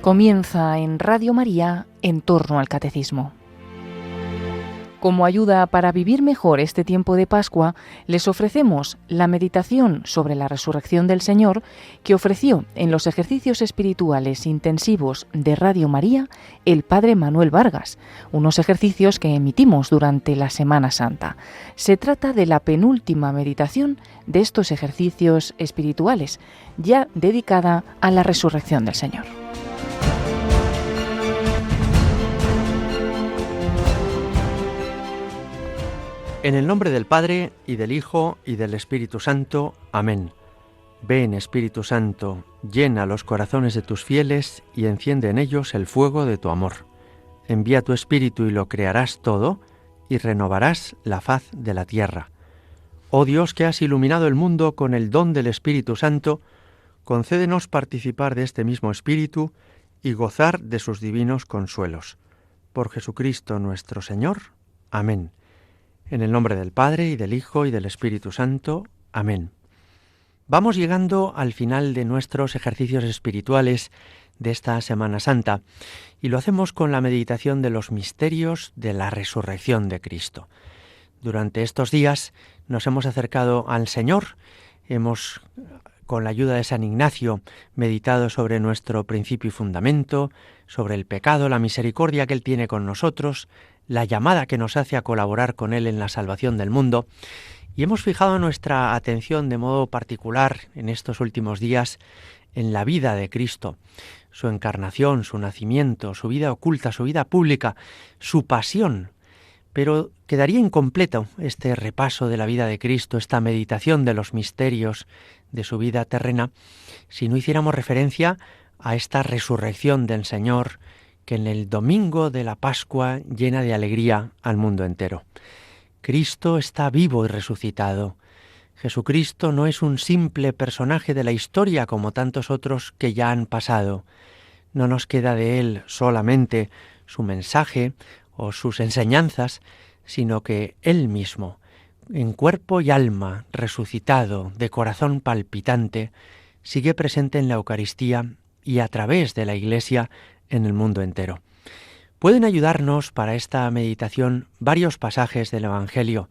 Comienza en Radio María En torno al Catecismo. Como ayuda para vivir mejor este tiempo de Pascua, les ofrecemos la meditación sobre la resurrección del Señor que ofreció en los ejercicios espirituales intensivos de Radio María el Padre Manuel Vargas, unos ejercicios que emitimos durante la Semana Santa. Se trata de la penúltima meditación de estos ejercicios espirituales, ya dedicada a la resurrección del Señor. En el nombre del Padre, y del Hijo, y del Espíritu Santo. Amén. Ven, Espíritu Santo, llena los corazones de tus fieles y enciende en ellos el fuego de tu amor. Envía tu Espíritu y lo crearás todo, y renovarás la faz de la tierra. Oh Dios, que has iluminado el mundo con el don del Espíritu Santo, concédenos participar de este mismo Espíritu y gozar de sus divinos consuelos. Por Jesucristo nuestro Señor. Amén. En el nombre del Padre, y del Hijo, y del Espíritu Santo. Amén. Vamos llegando al final de nuestros ejercicios espirituales de esta Semana Santa, y lo hacemos con la meditación de los misterios de la resurrección de Cristo. Durante estos días nos hemos acercado al Señor, hemos, con la ayuda de San Ignacio, meditado sobre nuestro principio y fundamento, sobre el pecado, la misericordia que Él tiene con nosotros, la llamada que nos hace a colaborar con Él en la salvación del mundo, y hemos fijado nuestra atención de modo particular en estos últimos días en la vida de Cristo, su encarnación, su nacimiento, su vida oculta, su vida pública, su pasión. Pero quedaría incompleto este repaso de la vida de Cristo, esta meditación de los misterios de su vida terrena, si no hiciéramos referencia a esta resurrección del Señor, que en el domingo de la Pascua llena de alegría al mundo entero. Cristo está vivo y resucitado. Jesucristo no es un simple personaje de la historia como tantos otros que ya han pasado. No nos queda de Él solamente su mensaje o sus enseñanzas, sino que Él mismo, en cuerpo y alma, resucitado, de corazón palpitante, sigue presente en la Eucaristía y a través de la Iglesia en el mundo entero. Pueden ayudarnos para esta meditación varios pasajes del Evangelio.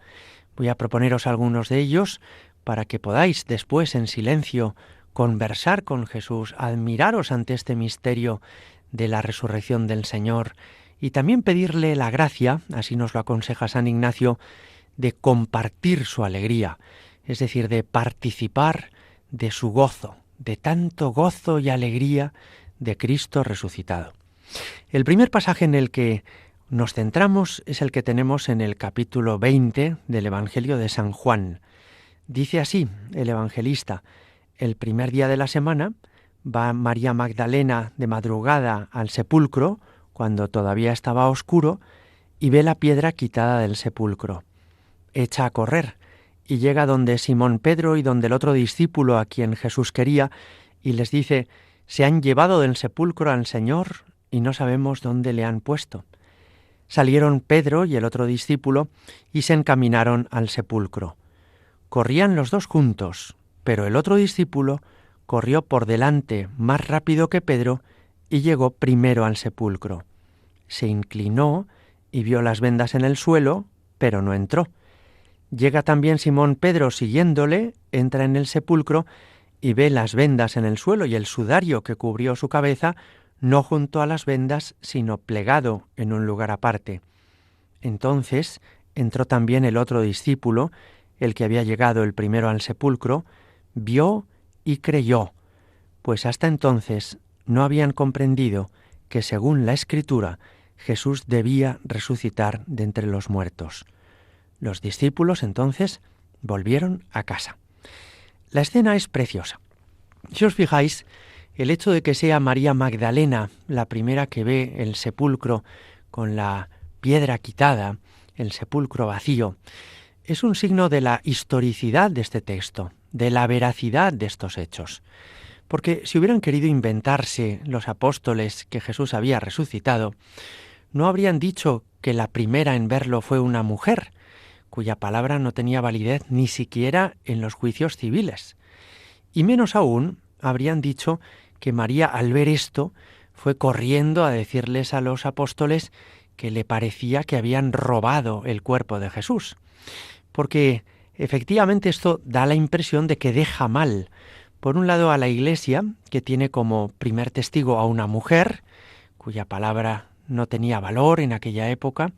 Voy a proponeros algunos de ellos para que podáis después en silencio conversar con Jesús, admiraros ante este misterio de la resurrección del Señor y también pedirle la gracia, así nos lo aconseja San Ignacio, de compartir su alegría, es decir, de participar de su gozo, de tanto gozo y alegría de Cristo resucitado. El primer pasaje en el que nos centramos es el que tenemos en el capítulo 20 del Evangelio de San Juan. Dice así el evangelista: el primer día de la semana va María Magdalena de madrugada al sepulcro, cuando todavía estaba oscuro, y ve la piedra quitada del sepulcro. Echa a correr y llega donde Simón Pedro y donde el otro discípulo a quien Jesús quería, y les dice: se han llevado del sepulcro al Señor y no sabemos dónde le han puesto. Salieron Pedro y el otro discípulo y se encaminaron al sepulcro. Corrían los dos juntos, pero el otro discípulo corrió por delante más rápido que Pedro y llegó primero al sepulcro. Se inclinó y vio las vendas en el suelo, pero no entró. Llega también Simón Pedro siguiéndole, entra en el sepulcro y ve las vendas en el suelo y el sudario que cubrió su cabeza, no junto a las vendas, sino plegado en un lugar aparte. Entonces entró también el otro discípulo, el que había llegado el primero al sepulcro, vio y creyó, pues hasta entonces no habían comprendido que, según la Escritura, Jesús debía resucitar de entre los muertos. Los discípulos entonces volvieron a casa. La escena es preciosa. Si os fijáis, el hecho de que sea María Magdalena la primera que ve el sepulcro con la piedra quitada, el sepulcro vacío, es un signo de la historicidad de este texto, de la veracidad de estos hechos. Porque si hubieran querido inventarse los apóstoles que Jesús había resucitado, no habrían dicho que la primera en verlo fue una mujer, cuya palabra no tenía validez ni siquiera en los juicios civiles. Y menos aún habrían dicho que María, al ver esto, fue corriendo a decirles a los apóstoles que le parecía que habían robado el cuerpo de Jesús. Porque efectivamente esto da la impresión de que deja mal, por un lado, a la Iglesia, que tiene como primer testigo a una mujer, cuya palabra no tenía valor en aquella época,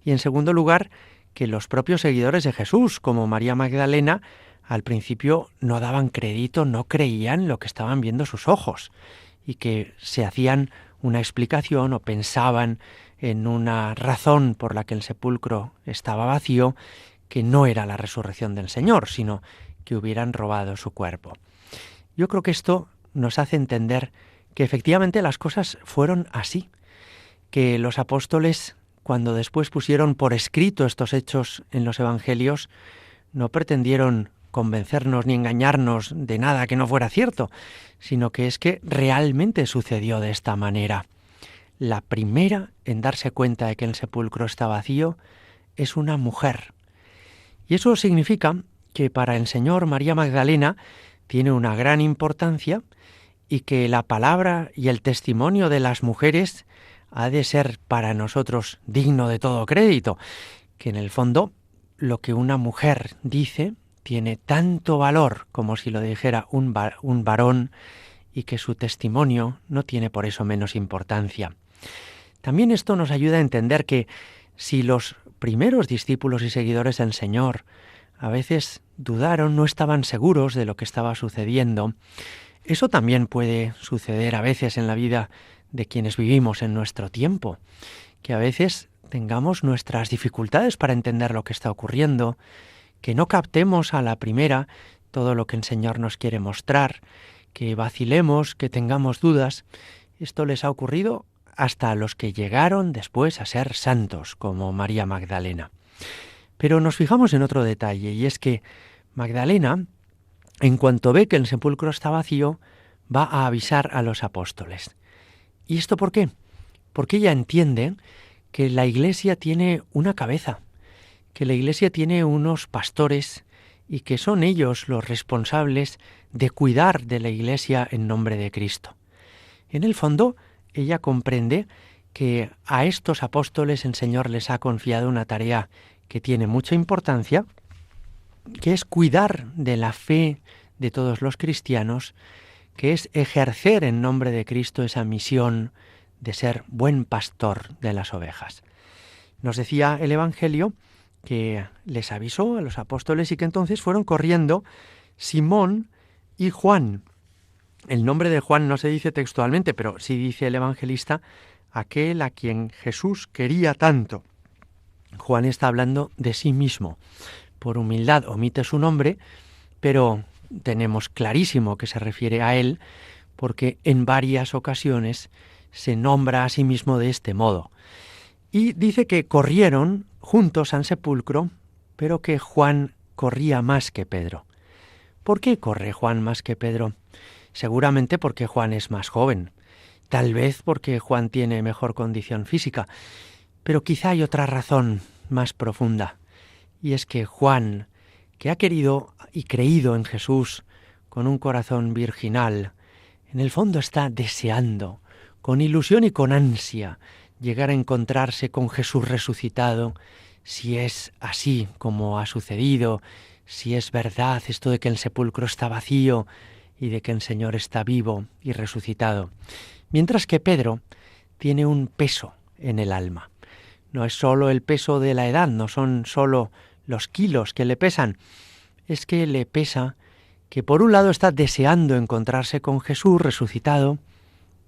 y en segundo lugar, que los propios seguidores de Jesús, como María Magdalena, al principio no daban crédito, no creían lo que estaban viendo sus ojos, y que se hacían una explicación o pensaban en una razón por la que el sepulcro estaba vacío, que no era la resurrección del Señor, sino que hubieran robado su cuerpo. Yo creo que esto nos hace entender que efectivamente las cosas fueron así, que los apóstoles, cuando después pusieron por escrito estos hechos en los evangelios, no pretendieron convencernos ni engañarnos de nada que no fuera cierto, sino que es que realmente sucedió de esta manera. La primera en darse cuenta de que el sepulcro está vacío es una mujer. Y eso significa que para el Señor María Magdalena tiene una gran importancia y que la palabra y el testimonio de las mujeres ha de ser para nosotros digno de todo crédito, que en el fondo lo que una mujer dice tiene tanto valor como si lo dijera un varón, y que su testimonio no tiene por eso menos importancia. También esto nos ayuda a entender que si los primeros discípulos y seguidores del Señor a veces dudaron, no estaban seguros de lo que estaba sucediendo, eso también puede suceder a veces en la vida de quienes vivimos en nuestro tiempo, que a veces tengamos nuestras dificultades para entender lo que está ocurriendo, que no captemos a la primera todo lo que el Señor nos quiere mostrar, que vacilemos, que tengamos dudas. Esto les ha ocurrido hasta a los que llegaron después a ser santos, como María Magdalena. Pero nos fijamos en otro detalle, y es que Magdalena, en cuanto ve que el sepulcro está vacío, va a avisar a los apóstoles. ¿Y esto por qué? Porque ella entiende que la Iglesia tiene una cabeza, que la Iglesia tiene unos pastores y que son ellos los responsables de cuidar de la Iglesia en nombre de Cristo. En el fondo, ella comprende que a estos apóstoles el Señor les ha confiado una tarea que tiene mucha importancia, que es cuidar de la fe de todos los cristianos, que es ejercer en nombre de Cristo esa misión de ser buen pastor de las ovejas. Nos decía el Evangelio que les avisó a los apóstoles y que entonces fueron corriendo Simón y Juan. El nombre de Juan no se dice textualmente, pero sí dice el evangelista, aquel a quien Jesús quería tanto. Juan está hablando de sí mismo. Por humildad omite su nombre, pero tenemos clarísimo que se refiere a él, porque en varias ocasiones se nombra a sí mismo de este modo. Y dice que corrieron juntos al sepulcro, pero que Juan corría más que Pedro. ¿Por qué corre Juan más que Pedro? Seguramente porque Juan es más joven, tal vez porque Juan tiene mejor condición física, pero quizá hay otra razón más profunda, y es que Juan, que ha querido y creído en Jesús con un corazón virginal, en el fondo está deseando, con ilusión y con ansia, llegar a encontrarse con Jesús resucitado, si es así como ha sucedido, si es verdad esto de que el sepulcro está vacío y de que el Señor está vivo y resucitado. Mientras que Pedro tiene un peso en el alma. No es solo el peso de la edad, no son solo los kilos que le pesan, es que le pesa que por un lado está deseando encontrarse con Jesús resucitado,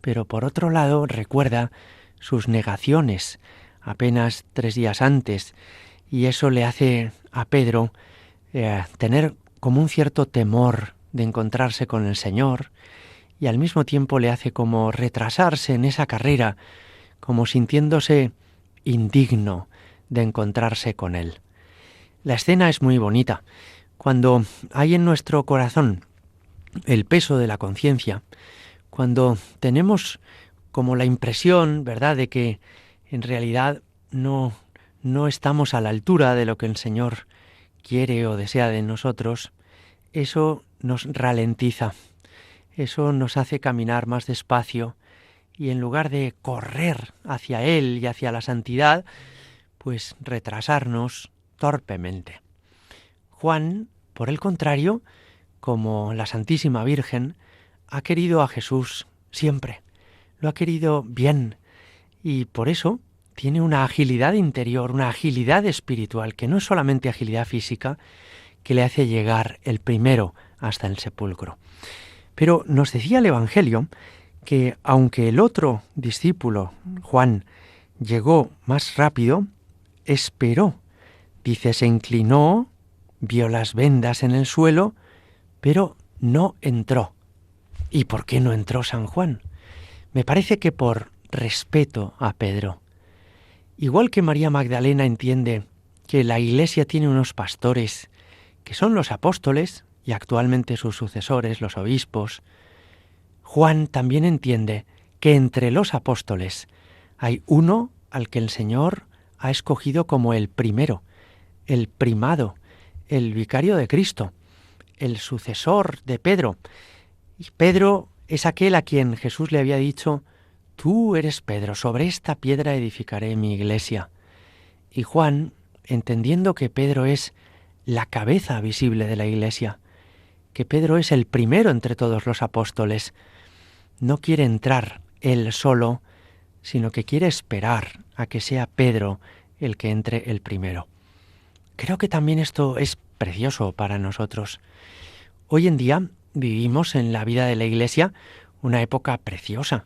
pero por otro lado recuerda sus negaciones apenas 3 días antes, y eso le hace a Pedro tener como un cierto temor de encontrarse con el Señor, y al mismo tiempo le hace como retrasarse en esa carrera, como sintiéndose indigno de encontrarse con Él. La escena es muy bonita. Cuando hay en nuestro corazón el peso de la conciencia, cuando tenemos como la impresión, ¿verdad?, de que en realidad no estamos a la altura de lo que el Señor quiere o desea de nosotros, eso nos ralentiza, eso nos hace caminar más despacio y en lugar de correr hacia Él y hacia la santidad, pues retrasarnos torpemente. Juan, por el contrario, como la Santísima Virgen, ha querido a Jesús siempre, lo ha querido bien, y por eso tiene una agilidad interior, una agilidad espiritual, que no es solamente agilidad física, que le hace llegar el primero hasta el sepulcro. Pero nos decía el Evangelio que aunque el otro discípulo, Juan, llegó más rápido, esperó. Dice, se inclinó, vio las vendas en el suelo, pero no entró. ¿Y por qué no entró San Juan? Me parece que por respeto a Pedro. Igual que María Magdalena entiende que la Iglesia tiene unos pastores, que son los apóstoles y actualmente sus sucesores, los obispos, Juan también entiende que entre los apóstoles hay uno al que el Señor ha escogido como el primero, el primado, el vicario de Cristo, el sucesor de Pedro. Y Pedro es aquel a quien Jesús le había dicho, tú eres Pedro, sobre esta piedra edificaré mi iglesia. Y Juan, entendiendo que Pedro es la cabeza visible de la iglesia, que Pedro es el primero entre todos los apóstoles, no quiere entrar él solo, sino que quiere esperar a que sea Pedro el que entre el primero. Creo que también esto es precioso para nosotros. Hoy en día vivimos en la vida de la Iglesia una época preciosa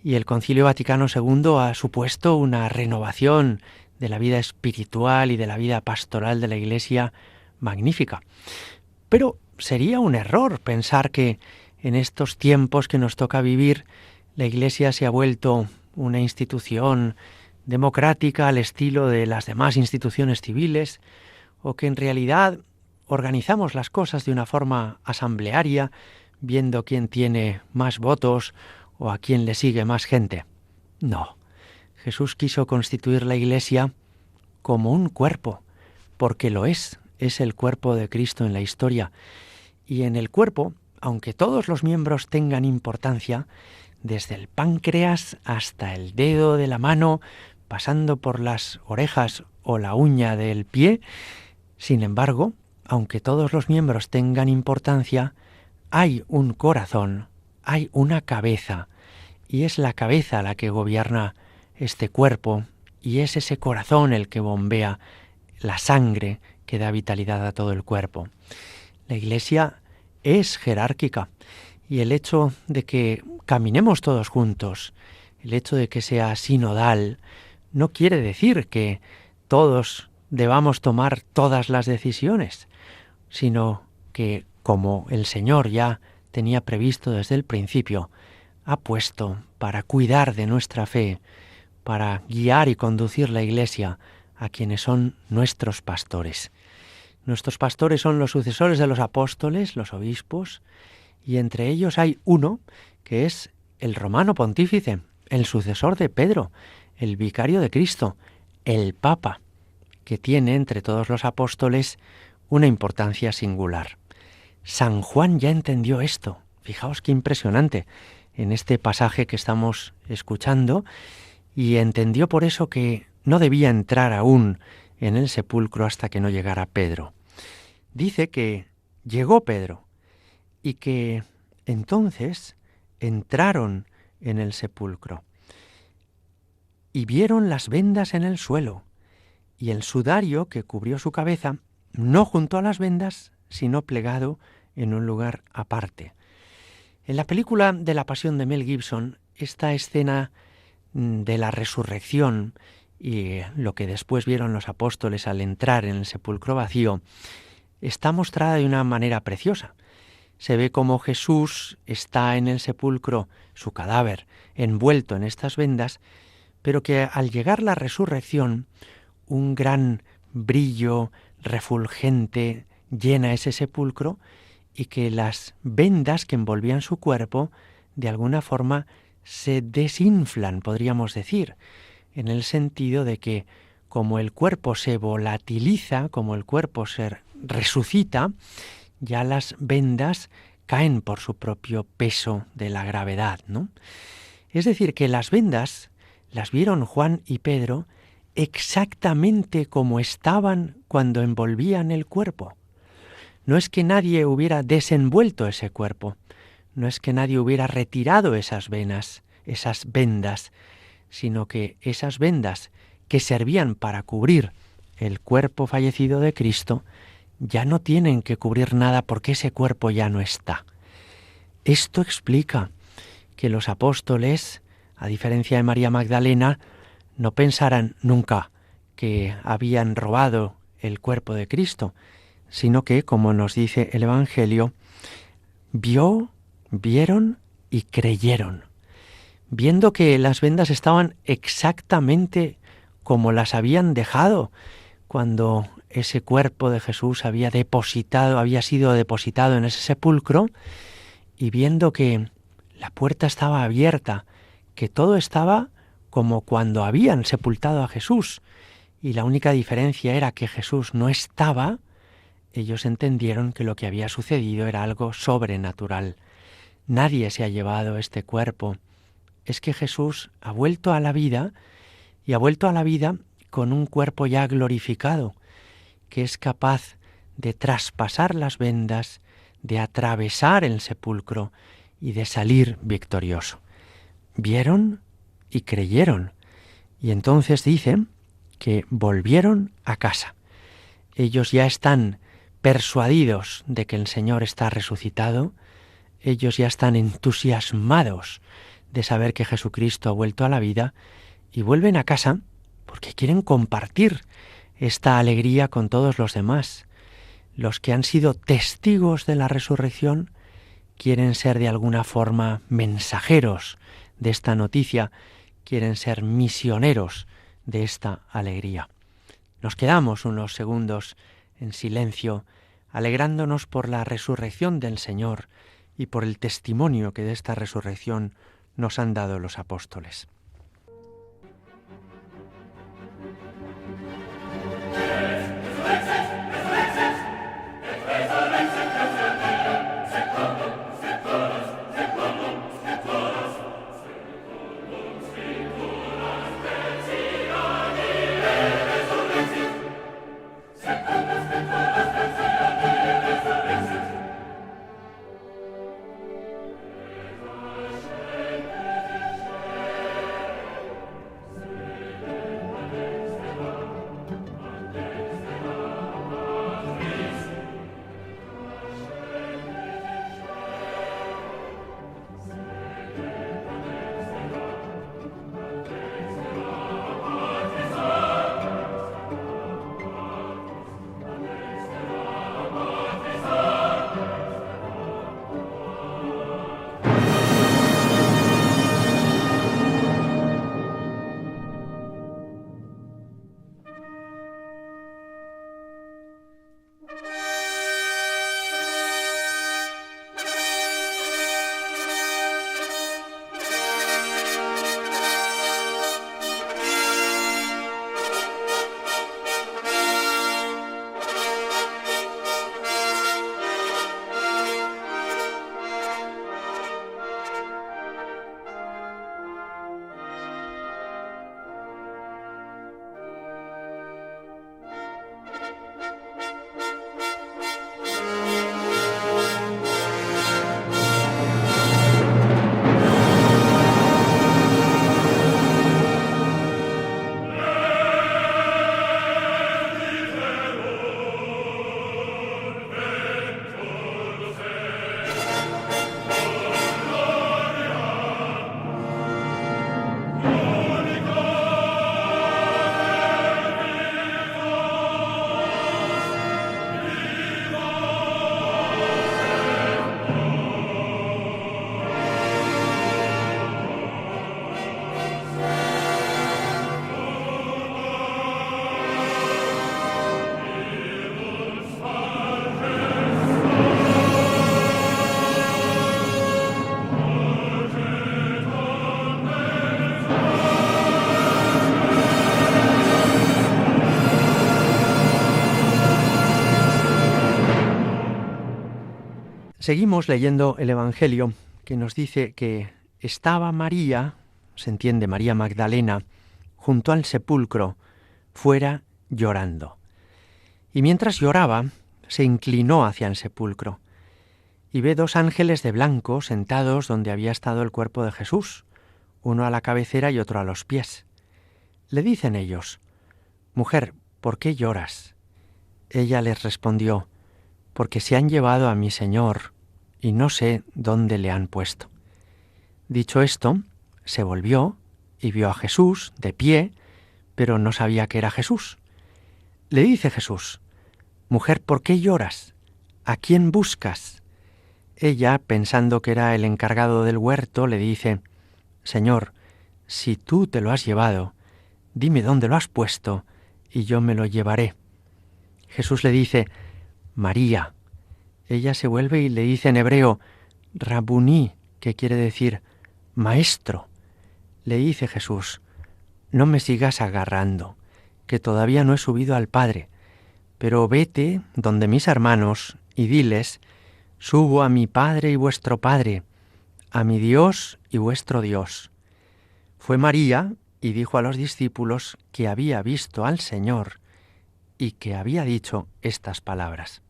y el Concilio Vaticano II ha supuesto una renovación de la vida espiritual y de la vida pastoral de la Iglesia magnífica. Pero sería un error pensar que en estos tiempos que nos toca vivir, la Iglesia se ha vuelto una institución democrática al estilo de las demás instituciones civiles, o que en realidad organizamos las cosas de una forma asamblearia, viendo quién tiene más votos o a quién le sigue más gente. No, Jesús quiso constituir la Iglesia como un cuerpo, porque lo es el cuerpo de Cristo en la historia. Y en el cuerpo, aunque todos los miembros tengan importancia, desde el páncreas hasta el dedo de la mano, pasando por las orejas o la uña del pie, sin embargo, aunque todos los miembros tengan importancia, hay un corazón, hay una cabeza, y es la cabeza la que gobierna este cuerpo, y es ese corazón el que bombea la sangre que da vitalidad a todo el cuerpo. La Iglesia es jerárquica, y el hecho de que caminemos todos juntos, el hecho de que sea sinodal, no quiere decir que todos debamos tomar todas las decisiones, sino que, como el Señor ya tenía previsto desde el principio, ha puesto para cuidar de nuestra fe, para guiar y conducir la Iglesia a quienes son nuestros pastores. Nuestros pastores son los sucesores de los apóstoles, los obispos, y entre ellos hay uno que es el romano pontífice, el sucesor de Pedro, el vicario de Cristo, el Papa, que tiene entre todos los apóstoles una importancia singular. San Juan ya entendió esto. Fijaos qué impresionante en este pasaje que estamos escuchando, y entendió por eso que no debía entrar aún en el sepulcro hasta que no llegara Pedro. Dice que llegó Pedro y que entonces entraron en el sepulcro y vieron las vendas en el suelo y el sudario que cubrió su cabeza, no junto a las vendas, sino plegado en un lugar aparte. En la película de la Pasión de Mel Gibson, esta escena de la resurrección y lo que después vieron los apóstoles al entrar en el sepulcro vacío, está mostrada de una manera preciosa. Se ve cómo Jesús está en el sepulcro, su cadáver, envuelto en estas vendas, pero que al llegar la resurrección, un gran brillo refulgente llena ese sepulcro y que las vendas que envolvían su cuerpo de alguna forma se desinflan, podríamos decir, en el sentido de que como el cuerpo se volatiliza, como el cuerpo se resucita, ya las vendas caen por su propio peso de la gravedad, ¿no? Es decir, que las vendas las vieron Juan y Pedro exactamente como estaban cuando envolvían el cuerpo. No es que nadie hubiera desenvuelto ese cuerpo, no es que nadie hubiera retirado esas venas, esas vendas, sino que esas vendas que servían para cubrir el cuerpo fallecido de Cristo ya no tienen que cubrir nada porque ese cuerpo ya no está. Esto explica que los apóstoles, a diferencia de María Magdalena, no pensaran nunca que habían robado el cuerpo de Cristo, sino que, como nos dice el Evangelio, vieron y creyeron. Viendo que las vendas estaban exactamente como las habían dejado cuando ese cuerpo de Jesús había sido depositado en ese sepulcro, y viendo que la puerta estaba abierta, que todo estaba como cuando habían sepultado a Jesús, y la única diferencia era que Jesús no estaba, ellos entendieron que lo que había sucedido era algo sobrenatural. Nadie se ha llevado este cuerpo. Es que Jesús ha vuelto a la vida, y ha vuelto a la vida con un cuerpo ya glorificado, que es capaz de traspasar las vendas, de atravesar el sepulcro y de salir victorioso. Vieron y creyeron, y entonces dicen que volvieron a casa. Ellos ya están persuadidos de que el Señor está resucitado, ellos ya están entusiasmados de saber que Jesucristo ha vuelto a la vida, y vuelven a casa porque quieren compartir esta alegría con todos los demás. Los que han sido testigos de la resurrección quieren ser de alguna forma mensajeros de esta noticia, quieren ser misioneros de esta alegría. Nos quedamos unos segundos en silencio, alegrándonos por la resurrección del Señor y por el testimonio que de esta resurrección nos han dado los apóstoles. Seguimos leyendo el Evangelio, que nos dice que estaba María se entiende María Magdalena, junto al sepulcro, fuera llorando. Y mientras lloraba, se inclinó hacia el sepulcro y ve 2 ángeles de blanco sentados donde había estado el cuerpo de Jesús, uno a la cabecera y otro a los pies. Le dicen ellos: «Mujer, ¿por qué lloras?». Ella les respondió: «Porque se han llevado a mi Señor y no sé dónde le han puesto». Dicho esto, se volvió y vio a Jesús de pie, pero no sabía que era Jesús. Le dice Jesús: «Mujer, ¿por qué lloras? ¿A quién buscas?». Ella, pensando que era el encargado del huerto, le dice: «Señor, si tú te lo has llevado, dime dónde lo has puesto y yo me lo llevaré». Jesús le dice: «María». Ella se vuelve y le dice en hebreo: «Rabuní», que quiere decir maestro. Le dice Jesús: «No me sigas agarrando, que todavía no he subido al Padre, pero vete donde mis hermanos y diles: subo a mi Padre y vuestro Padre, a mi Dios y vuestro Dios». Fue María y dijo a los discípulos que había visto al Señor y que había dicho estas palabras.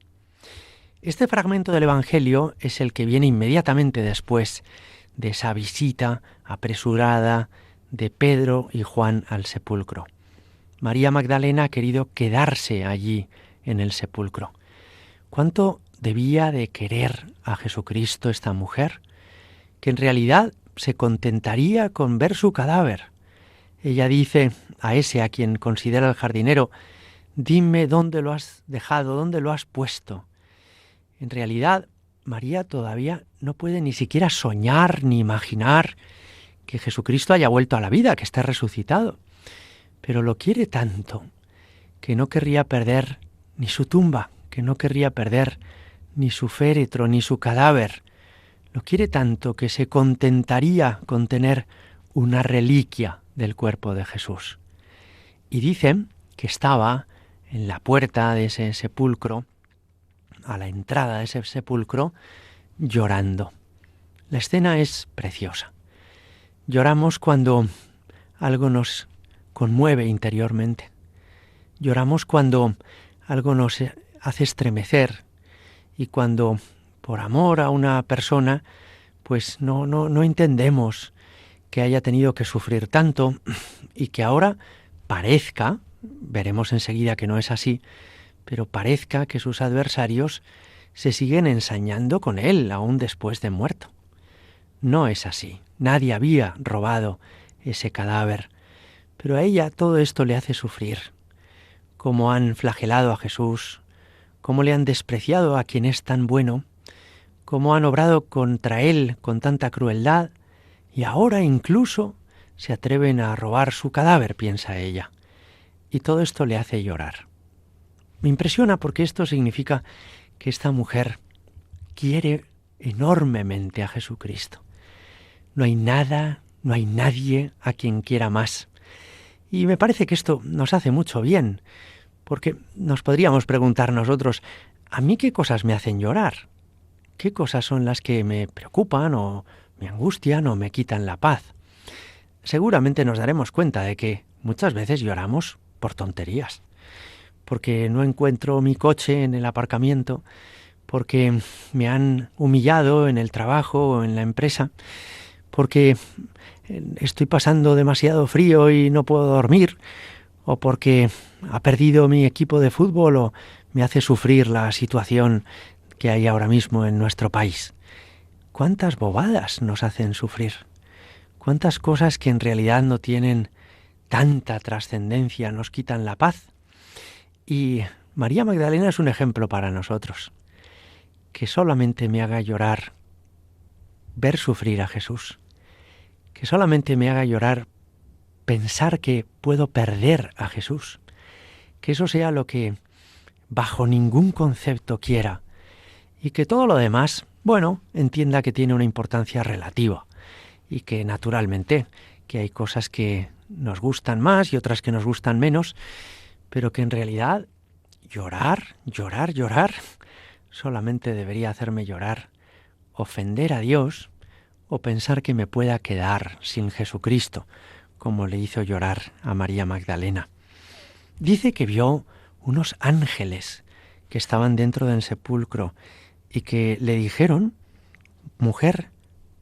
Este fragmento del Evangelio es el que viene inmediatamente después de esa visita apresurada de Pedro y Juan al sepulcro. María Magdalena ha querido quedarse allí en el sepulcro. ¿Cuánto debía de querer a Jesucristo esta mujer? Que en realidad se contentaría con ver su cadáver. Ella dice a ese a quien considera el jardinero: «Dime dónde lo has dejado, dónde lo has puesto». En realidad, María todavía no puede ni siquiera soñar ni imaginar que Jesucristo haya vuelto a la vida, que esté resucitado. Pero lo quiere tanto que no querría perder ni su tumba, que no querría perder ni su féretro, ni su cadáver. Lo quiere tanto que se contentaría con tener una reliquia del cuerpo de Jesús. Y dicen que estaba en la puerta de ese sepulcro, a la entrada de ese sepulcro, llorando. La escena es preciosa. Lloramos cuando algo nos conmueve interiormente. Lloramos cuando algo nos hace estremecer y cuando, por amor a una persona, pues no entendemos que haya tenido que sufrir tanto y que ahora parezca, veremos enseguida que no es así, pero parezca que sus adversarios se siguen ensañando con él aún después de muerto. No es así. Nadie había robado ese cadáver, pero a ella todo esto le hace sufrir. Cómo han flagelado a Jesús, cómo le han despreciado a quien es tan bueno, cómo han obrado contra él con tanta crueldad, y ahora incluso se atreven a robar su cadáver, piensa ella. Y todo esto le hace llorar. Me impresiona porque esto significa que esta mujer quiere enormemente a Jesucristo. No hay nada, no hay nadie a quien quiera más. Y me parece que esto nos hace mucho bien, porque nos podríamos preguntar nosotros: ¿a mí qué cosas me hacen llorar? ¿Qué cosas son las que me preocupan o me angustian o me quitan la paz? Seguramente nos daremos cuenta de que muchas veces lloramos por tonterías. Porque no encuentro mi coche en el aparcamiento, porque me han humillado en el trabajo o en la empresa, porque estoy pasando demasiado frío y no puedo dormir, o porque ha perdido mi equipo de fútbol o me hace sufrir la situación que hay ahora mismo en nuestro país. ¿Cuántas bobadas nos hacen sufrir? ¿Cuántas cosas que en realidad no tienen tanta trascendencia nos quitan la paz? Y María Magdalena es un ejemplo para nosotros. Que solamente me haga llorar ver sufrir a Jesús. Que solamente me haga llorar pensar que puedo perder a Jesús. Que eso sea lo que bajo ningún concepto quiera. Y que todo lo demás, bueno, entienda que tiene una importancia relativa. Y que naturalmente que hay cosas que nos gustan más y otras que nos gustan menos, pero que en realidad llorar solamente debería hacerme llorar ofender a Dios o pensar que me pueda quedar sin Jesucristo, como le hizo llorar a María Magdalena. Dice que vio unos ángeles que estaban dentro del sepulcro y que le dijeron: mujer,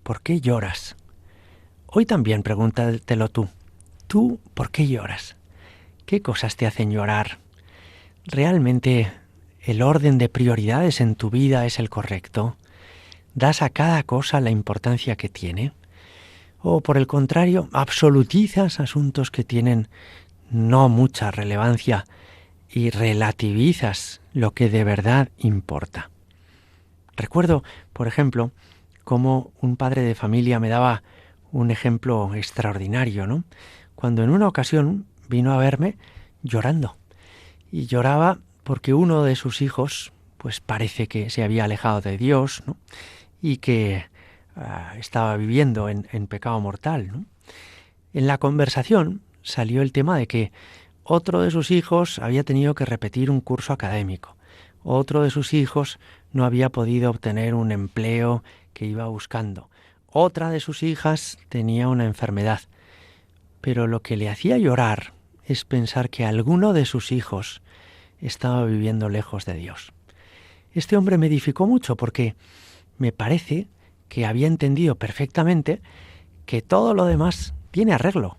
¿por qué lloras? Hoy también pregúntatelo tú. ¿Tú por qué lloras? ¿Qué cosas te hacen llorar? ¿Realmente el orden de prioridades en tu vida es el correcto? ¿Das a cada cosa la importancia que tiene? ¿O por el contrario, absolutizas asuntos que tienen no mucha relevancia y relativizas lo que de verdad importa? Recuerdo, por ejemplo, cómo un padre de familia me daba un ejemplo extraordinario, ¿no? Cuando en una ocasión vino a verme llorando. Y lloraba porque uno de sus hijos, pues parece que se había alejado de Dios, ¿no? Y que estaba viviendo en pecado mortal, ¿no? En la conversación salió el tema de que otro de sus hijos había tenido que repetir un curso académico. Otro de sus hijos no había podido obtener un empleo que iba buscando. Otra de sus hijas tenía una enfermedad. Pero lo que le hacía llorar es pensar que alguno de sus hijos estaba viviendo lejos de Dios. Este hombre me edificó mucho porque me parece que había entendido perfectamente que todo lo demás tiene arreglo,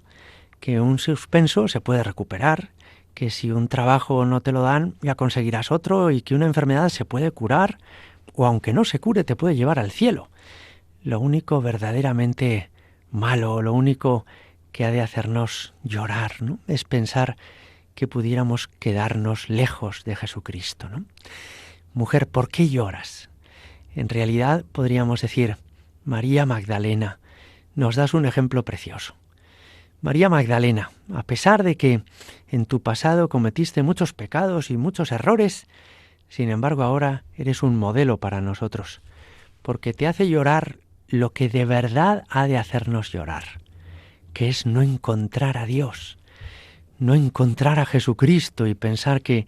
que un suspenso se puede recuperar, que si un trabajo no te lo dan ya conseguirás otro y que una enfermedad se puede curar o aunque no se cure te puede llevar al cielo. Lo único verdaderamente malo, lo único que ha de hacernos llorar, ¿no?, es pensar que pudiéramos quedarnos lejos de Jesucristo, ¿no? Mujer, ¿por qué lloras? En realidad podríamos decir: María Magdalena, nos das un ejemplo precioso. María Magdalena, a pesar de que en tu pasado cometiste muchos pecados y muchos errores, sin embargo ahora eres un modelo para nosotros, porque te hace llorar lo que de verdad ha de hacernos llorar, que es no encontrar a Dios, no encontrar a Jesucristo y pensar que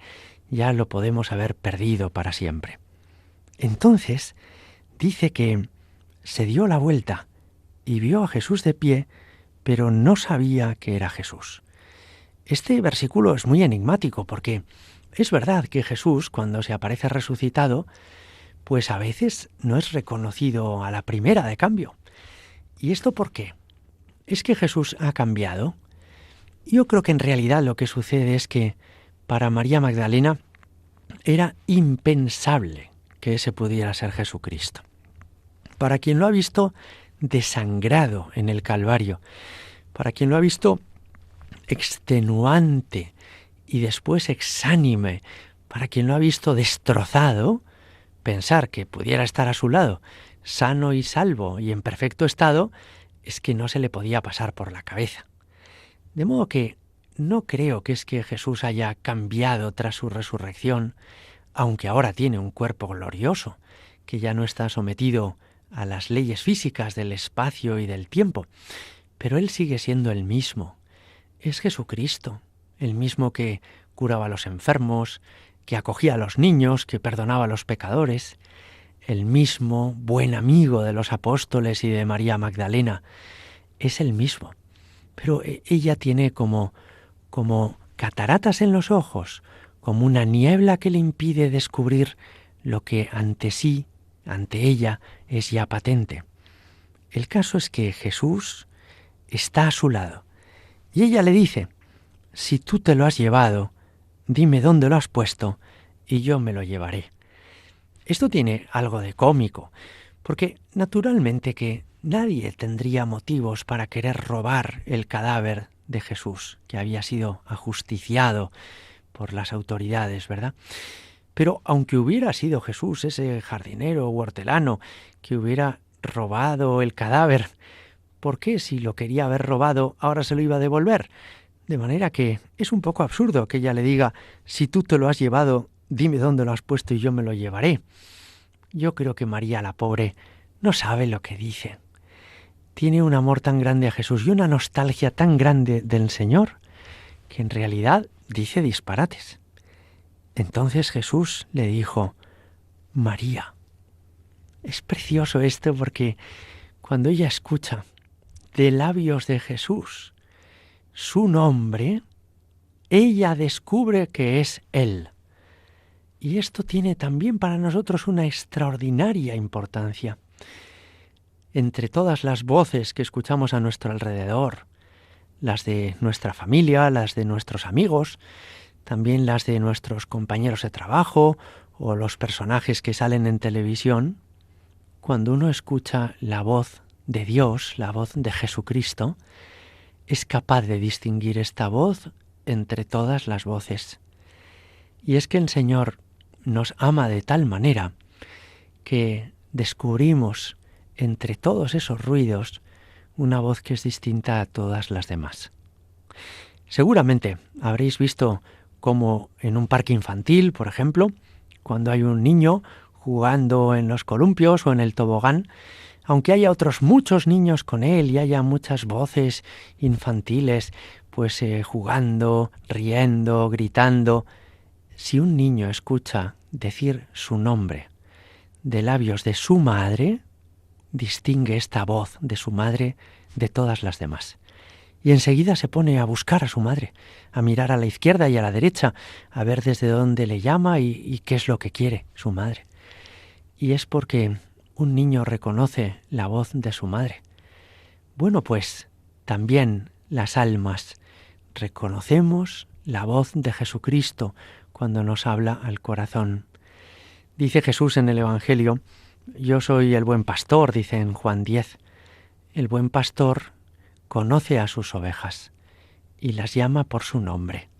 ya lo podemos haber perdido para siempre. Entonces dice que se dio la vuelta y vio a Jesús de pie, pero no sabía que era Jesús. Este versículo es muy enigmático porque es verdad que Jesús, cuando se aparece resucitado, pues a veces no es reconocido a la primera de cambio. ¿Y esto por qué? ¿Es que Jesús ha cambiado? Yo creo que en realidad lo que sucede es que para María Magdalena era impensable que ese pudiera ser Jesucristo. Para quien lo ha visto desangrado en el Calvario, para quien lo ha visto extenuante y después exánime, para quien lo ha visto destrozado, pensar que pudiera estar a su lado, sano y salvo y en perfecto estado, es que no se le podía pasar por la cabeza. De modo que no creo que es que Jesús haya cambiado tras su resurrección, aunque ahora tiene un cuerpo glorioso, que ya no está sometido a las leyes físicas del espacio y del tiempo, pero Él sigue siendo el mismo. Es Jesucristo, el mismo que curaba a los enfermos, que acogía a los niños, que perdonaba a los pecadores, el mismo buen amigo de los apóstoles y de María Magdalena. Es el mismo, pero ella tiene como cataratas en los ojos, como una niebla que le impide descubrir lo que ante sí, ante ella, es ya patente. El caso es que Jesús está a su lado y ella le dice: si tú te lo has llevado, dime dónde lo has puesto y yo me lo llevaré. Esto tiene algo de cómico, porque naturalmente que nadie tendría motivos para querer robar el cadáver de Jesús, que había sido ajusticiado por las autoridades, ¿verdad? Pero aunque hubiera sido Jesús, ese jardinero o hortelano, que hubiera robado el cadáver, ¿por qué, si lo quería haber robado, ahora se lo iba a devolver? De manera que es un poco absurdo que ella le diga: si tú te lo has llevado, dime dónde lo has puesto y yo me lo llevaré. Yo creo que María, la pobre, no sabe lo que dice. Tiene un amor tan grande a Jesús y una nostalgia tan grande del Señor que en realidad dice disparates. Entonces Jesús le dijo: María. Es precioso esto porque cuando ella escucha de labios de Jesús su nombre, ella descubre que es Él. Y esto tiene también para nosotros una extraordinaria importancia. Entre todas las voces que escuchamos a nuestro alrededor, las de nuestra familia, las de nuestros amigos, también las de nuestros compañeros de trabajo o los personajes que salen en televisión, cuando uno escucha la voz de Dios, la voz de Jesucristo, es capaz de distinguir esta voz entre todas las voces. Y es que el Señor nos ama de tal manera que descubrimos entre todos esos ruidos una voz que es distinta a todas las demás. Seguramente habréis visto cómo en un parque infantil, por ejemplo, cuando hay un niño jugando en los columpios o en el tobogán, aunque haya otros muchos niños con él y haya muchas voces infantiles, pues jugando, riendo, gritando, si un niño escucha decir su nombre de labios de su madre, distingue esta voz de su madre de todas las demás. Y enseguida se pone a buscar a su madre, a mirar a la izquierda y a la derecha, a ver desde dónde le llama y qué es lo que quiere su madre. Y es porque un niño reconoce la voz de su madre. Bueno, pues también las almas reconocemos la voz de Jesucristo cuando nos habla al corazón. Dice Jesús en el Evangelio, yo soy el buen pastor, dice en Juan 10. El buen pastor conoce a sus ovejas y las llama por su nombre.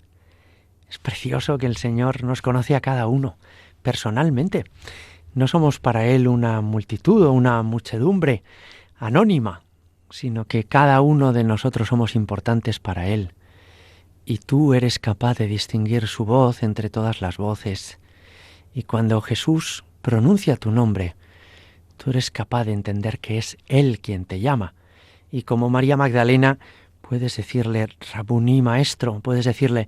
Es precioso que el Señor nos conoce a cada uno personalmente. No somos para Él una multitud o una muchedumbre anónima, sino que cada uno de nosotros somos importantes para Él. Y tú eres capaz de distinguir su voz entre todas las voces. Y cuando Jesús pronuncia tu nombre, tú eres capaz de entender que es Él quien te llama. Y como María Magdalena, puedes decirle, Rabuní, maestro, puedes decirle,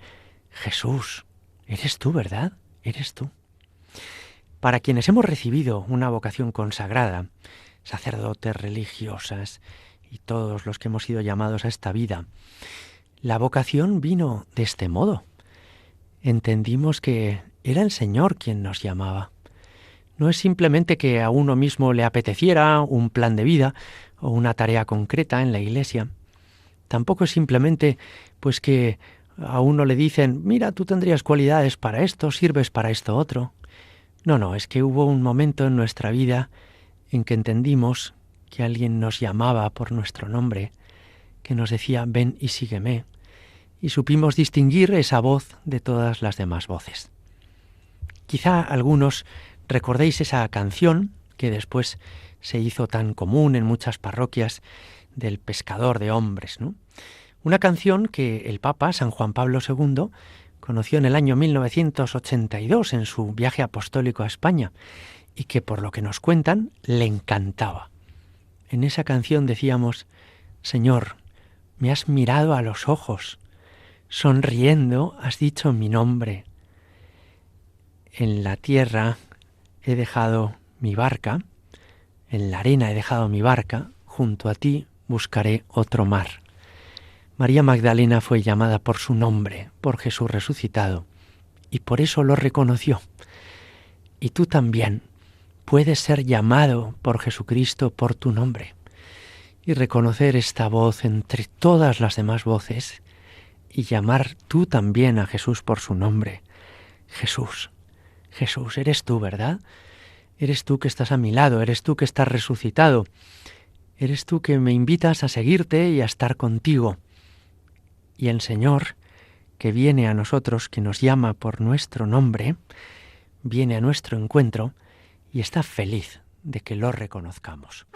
Jesús, eres tú, ¿verdad? Eres tú. Para quienes hemos recibido una vocación consagrada, sacerdotes, religiosas y todos los que hemos sido llamados a esta vida, la vocación vino de este modo. Entendimos que era el Señor quien nos llamaba. No es simplemente que a uno mismo le apeteciera un plan de vida o una tarea concreta en la iglesia. Tampoco es simplemente pues que a uno le dicen, mira, tú tendrías cualidades para esto, sirves para esto otro. No, es que hubo un momento en nuestra vida en que entendimos que alguien nos llamaba por nuestro nombre, que nos decía, ven y sígueme, y supimos distinguir esa voz de todas las demás voces. Quizá algunos recordéis esa canción que después se hizo tan común en muchas parroquias del pescador de hombres, ¿no? Una canción que el Papa, San Juan Pablo II, conoció en el año 1982 en su viaje apostólico a España y que, por lo que nos cuentan, le encantaba. En esa canción decíamos, Señor, me has mirado a los ojos, sonriendo has dicho mi nombre. En la tierra he dejado mi barca, en la arena he dejado mi barca, junto a ti buscaré otro mar. María Magdalena fue llamada por su nombre, por Jesús resucitado, y por eso lo reconoció. Y tú también puedes ser llamado por Jesucristo por tu nombre y reconocer esta voz entre todas las demás voces y llamar tú también a Jesús por su nombre. Jesús, Jesús, eres tú, ¿verdad? Eres tú que estás a mi lado, eres tú que estás resucitado, eres tú que me invitas a seguirte y a estar contigo. Y el Señor, que viene a nosotros, que nos llama por nuestro nombre, viene a nuestro encuentro y está feliz de que lo reconozcamos.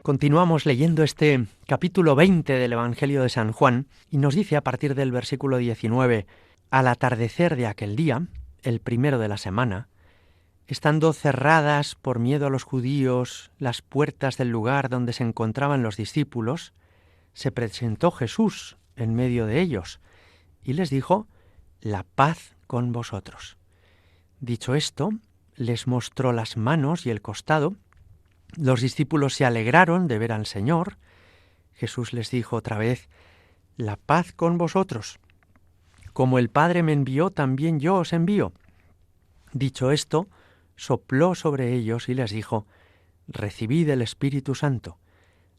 Continuamos leyendo este capítulo 20 del Evangelio de San Juan y nos dice a partir del versículo 19, al atardecer de aquel día, el primero de la semana, estando cerradas por miedo a los judíos las puertas del lugar donde se encontraban los discípulos, se presentó Jesús en medio de ellos y les dijo: «La paz con vosotros». Dicho esto, les mostró las manos y el costado. Los discípulos se alegraron de ver al Señor. Jesús les dijo otra vez: «La paz con vosotros. Como el Padre me envió, también yo os envío». Dicho esto, sopló sobre ellos y les dijo: «Recibid el Espíritu Santo.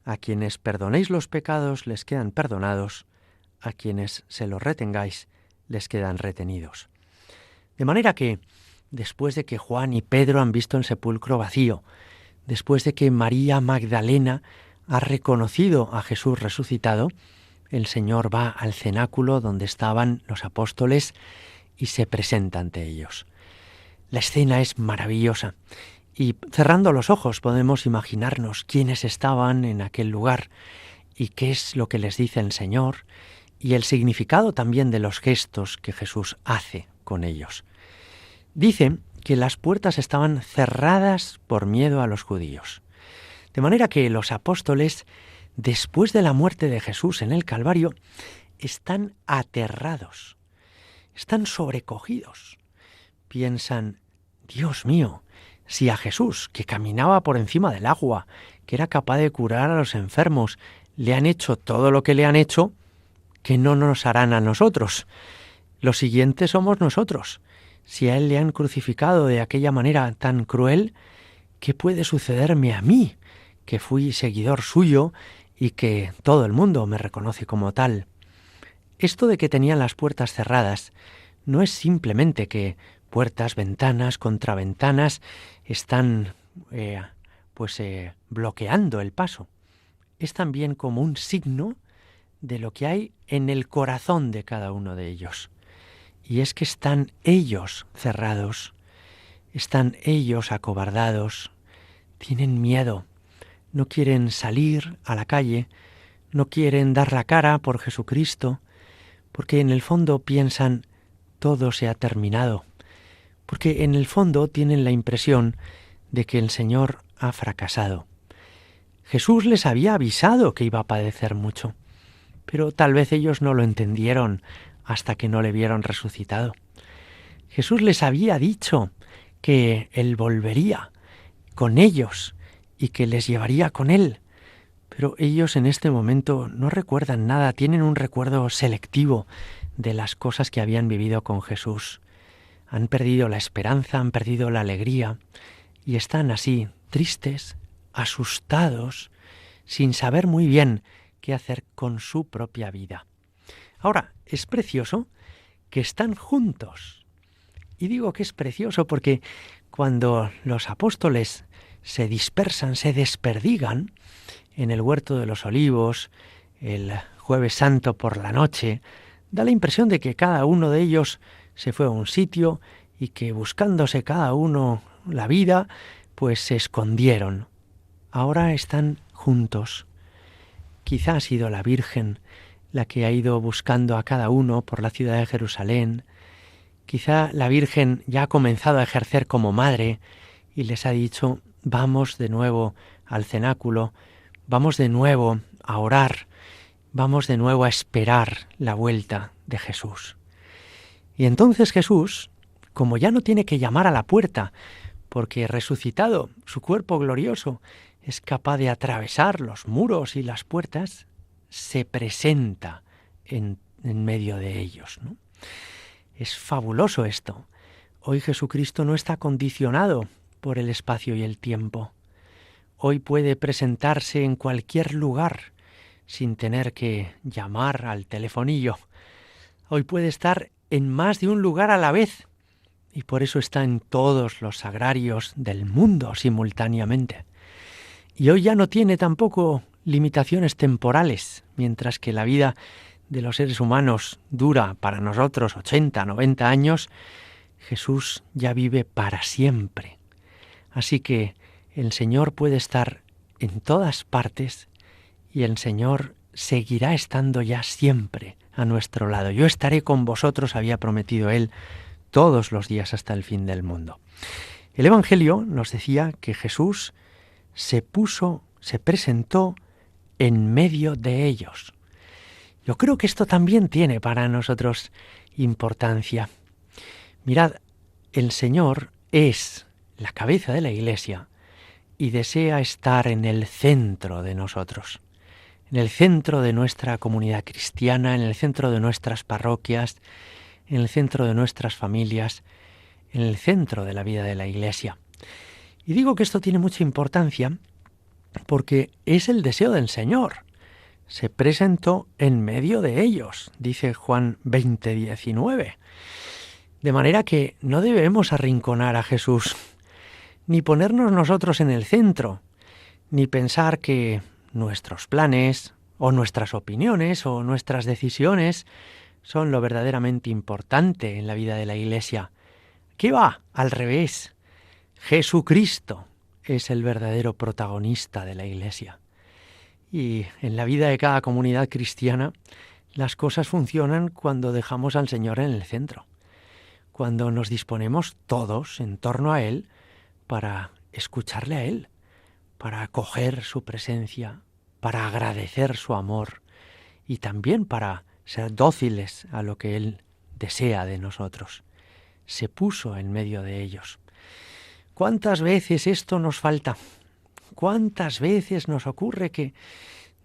A quienes perdonéis los pecados les quedan perdonados, a quienes se los retengáis les quedan retenidos». De manera que, después de que Juan y Pedro han visto el sepulcro vacío, después de que María Magdalena ha reconocido a Jesús resucitado, el Señor va al cenáculo donde estaban los apóstoles y se presenta ante ellos. La escena es maravillosa y, cerrando los ojos, podemos imaginarnos quiénes estaban en aquel lugar y qué es lo que les dice el Señor y el significado también de los gestos que Jesús hace con ellos. Dice que las puertas estaban cerradas por miedo a los judíos. De manera que los apóstoles, después de la muerte de Jesús en el Calvario, están aterrados, están sobrecogidos. Piensan: «Dios mío, si a Jesús, que caminaba por encima del agua, que era capaz de curar a los enfermos, le han hecho todo lo que le han hecho, ¿qué no nos harán a nosotros? Los siguientes somos nosotros. Si a él le han crucificado de aquella manera tan cruel, ¿qué puede sucederme a mí, que fui seguidor suyo y que todo el mundo me reconoce como tal?» Esto de que tenían las puertas cerradas no es simplemente que puertas, ventanas, contraventanas están bloqueando el paso. Es también como un signo de lo que hay en el corazón de cada uno de ellos. Y es que están ellos cerrados, están ellos acobardados, tienen miedo, no quieren salir a la calle, no quieren dar la cara por Jesucristo, porque en el fondo piensan: todo se ha terminado, porque en el fondo tienen la impresión de que el Señor ha fracasado. Jesús les había avisado que iba a padecer mucho, pero tal vez ellos no lo entendieron hasta que no le vieron resucitado. Jesús les había dicho que Él volvería con ellos y que les llevaría con Él, pero ellos en este momento no recuerdan nada, tienen un recuerdo selectivo de las cosas que habían vivido con Jesús. Han perdido la esperanza, han perdido la alegría y están así, tristes, asustados, sin saber muy bien qué hacer con su propia vida. Ahora, es precioso que están juntos. Y digo que es precioso porque cuando los apóstoles se dispersan, se desperdigan en el huerto de los Olivos, el Jueves Santo por la noche, da la impresión de que cada uno de ellos se fue a un sitio y que, buscándose cada uno la vida, pues se escondieron. Ahora están juntos. Quizá ha sido la Virgen la que ha ido buscando a cada uno por la ciudad de Jerusalén. Quizá la Virgen ya ha comenzado a ejercer como madre y les ha dicho: vamos de nuevo al cenáculo, vamos de nuevo a orar, vamos de nuevo a esperar la vuelta de Jesús. Y entonces Jesús, como ya no tiene que llamar a la puerta, porque resucitado, su cuerpo glorioso es capaz de atravesar los muros y las puertas, se presenta en medio de ellos, ¿no? Es fabuloso esto. Hoy Jesucristo no está condicionado por el espacio y el tiempo. Hoy puede presentarse en cualquier lugar sin tener que llamar al telefonillo. Hoy puede estar en más de un lugar a la vez y por eso está en todos los sagrarios del mundo simultáneamente. Y hoy ya no tiene tampoco limitaciones temporales, mientras que la vida de los seres humanos dura para nosotros 80, 90 años, Jesús ya vive para siempre. Así que el Señor puede estar en todas partes y el Señor seguirá estando ya siempre a nuestro lado. Yo estaré con vosotros, había prometido Él, todos los días hasta el fin del mundo. El Evangelio nos decía que Jesús se presentó en medio de ellos. Yo creo que esto también tiene para nosotros importancia. Mirad, el Señor es la cabeza de la Iglesia y desea estar en el centro de nosotros, en el centro de nuestra comunidad cristiana, en el centro de nuestras parroquias, en el centro de nuestras familias, en el centro de la vida de la Iglesia. Y digo que esto tiene mucha importancia porque es el deseo del Señor. Se presentó en medio de ellos, dice Juan 20:19. De manera que no debemos arrinconar a Jesús, ni ponernos nosotros en el centro, ni pensar que nuestros planes, o nuestras opiniones, o nuestras decisiones son lo verdaderamente importante en la vida de la Iglesia. ¿Qué va? Al revés. Jesucristo es el verdadero protagonista de la Iglesia. Y en la vida de cada comunidad cristiana, las cosas funcionan cuando dejamos al Señor en el centro, cuando nos disponemos todos en torno a Él para escucharle a Él, para acoger su presencia, para agradecer su amor y también para ser dóciles a lo que Él desea de nosotros. Se puso en medio de ellos. ¿Cuántas veces esto nos falta? ¿Cuántas veces nos ocurre que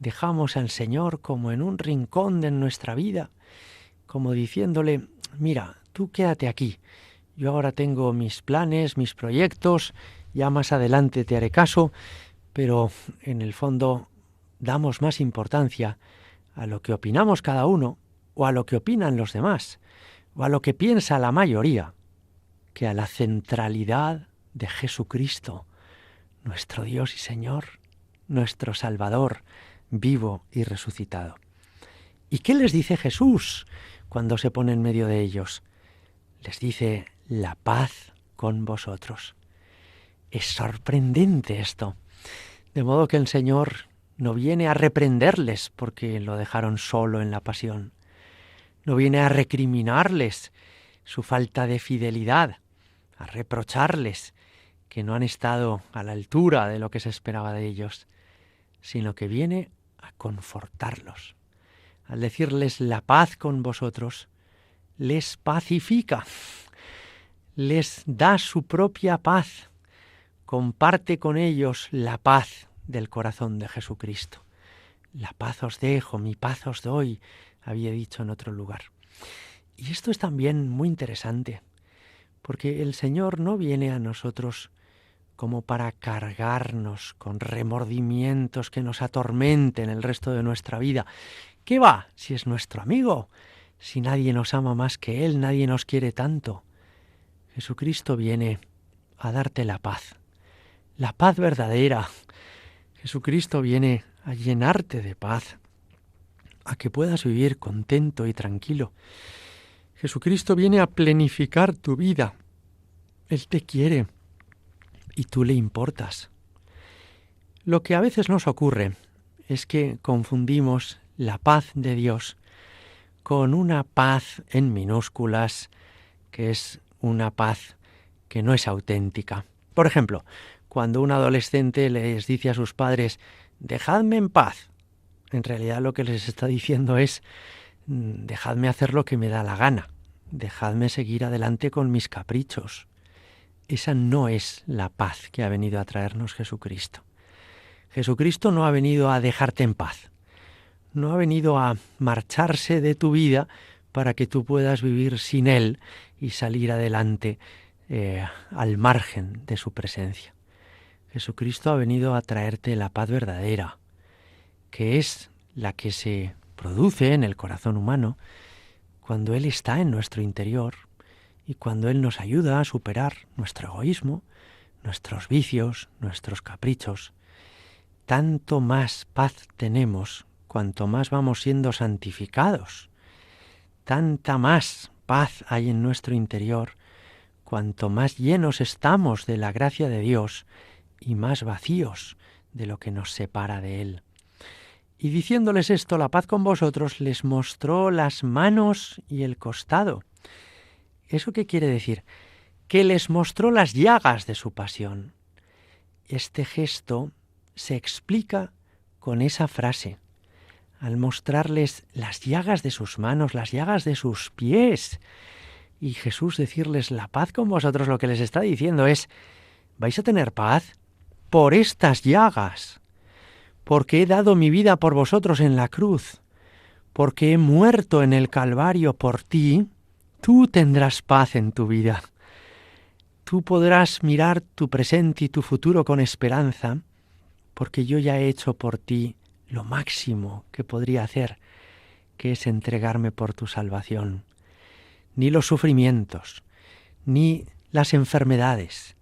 dejamos al Señor como en un rincón de nuestra vida, como diciéndole, mira, tú quédate aquí, yo ahora tengo mis planes, mis proyectos, ya más adelante te haré caso, pero en el fondo damos más importancia a lo que opinamos cada uno, o a lo que opinan los demás, o a lo que piensa la mayoría, que a la centralidad de Jesucristo, nuestro Dios y Señor, nuestro Salvador, vivo y resucitado. ¿Y qué les dice Jesús cuando se pone en medio de ellos? Les dice, la paz con vosotros. Es sorprendente esto. De modo que el Señor no viene a reprenderles porque lo dejaron solo en la pasión. No viene a recriminarles su falta de fidelidad, a reprocharles que no han estado a la altura de lo que se esperaba de ellos, sino que viene a confortarlos. Al decirles la paz con vosotros, les pacifica, les da su propia paz, comparte con ellos la paz del corazón de Jesucristo. La paz os dejo, mi paz os doy, había dicho en otro lugar. Y esto es también muy interesante, porque el Señor no viene a nosotros como para cargarnos con remordimientos que nos atormenten el resto de nuestra vida. ¿Qué va? Si es nuestro amigo, si nadie nos ama más que Él, nadie nos quiere tanto. Jesucristo viene a darte la paz verdadera. Jesucristo viene a llenarte de paz, a que puedas vivir contento y tranquilo. Jesucristo viene a planificar tu vida. Él te quiere y tú le importas. Lo que a veces nos ocurre es que confundimos la paz de Dios con una paz en minúsculas, que es una paz que no es auténtica. Por ejemplo, cuando un adolescente les dice a sus padres, dejadme en paz, en realidad lo que les está diciendo es, dejadme hacer lo que me da la gana, dejadme seguir adelante con mis caprichos. Esa no es la paz que ha venido a traernos Jesucristo. Jesucristo no ha venido a dejarte en paz, no ha venido a marcharse de tu vida para que tú puedas vivir sin Él y salir adelante al margen de su presencia. Jesucristo ha venido a traerte la paz verdadera, que es la que se produce en el corazón humano cuando Él está en nuestro interior y cuando Él nos ayuda a superar nuestro egoísmo, nuestros vicios, nuestros caprichos. Tanto más paz tenemos cuanto más vamos siendo santificados. Tanta más paz hay en nuestro interior cuanto más llenos estamos de la gracia de Dios y más vacíos de lo que nos separa de Él. Y diciéndoles esto, la paz con vosotros, les mostró las manos y el costado. ¿Eso qué quiere decir? Que les mostró las llagas de su pasión. Este gesto se explica con esa frase, al mostrarles las llagas de sus manos, las llagas de sus pies. Y Jesús decirles la paz con vosotros, lo que les está diciendo es, vais a tener paz por estas llagas, porque he dado mi vida por vosotros en la cruz, porque he muerto en el Calvario por ti, tú tendrás paz en tu vida. Tú podrás mirar tu presente y tu futuro con esperanza, porque yo ya he hecho por ti lo máximo que podría hacer, que es entregarme por tu salvación. Ni los sufrimientos, ni las enfermedades,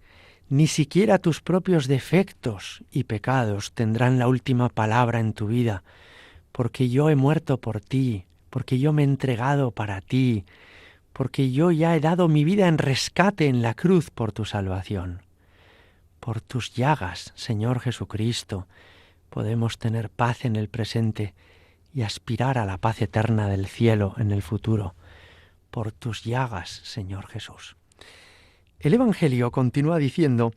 ni siquiera tus propios defectos y pecados tendrán la última palabra en tu vida, porque yo he muerto por ti, porque yo me he entregado para ti, porque yo ya he dado mi vida en rescate en la cruz por tu salvación. Por tus llagas, Señor Jesucristo, podemos tener paz en el presente y aspirar a la paz eterna del cielo en el futuro. Por tus llagas, Señor Jesús. El Evangelio continúa diciendo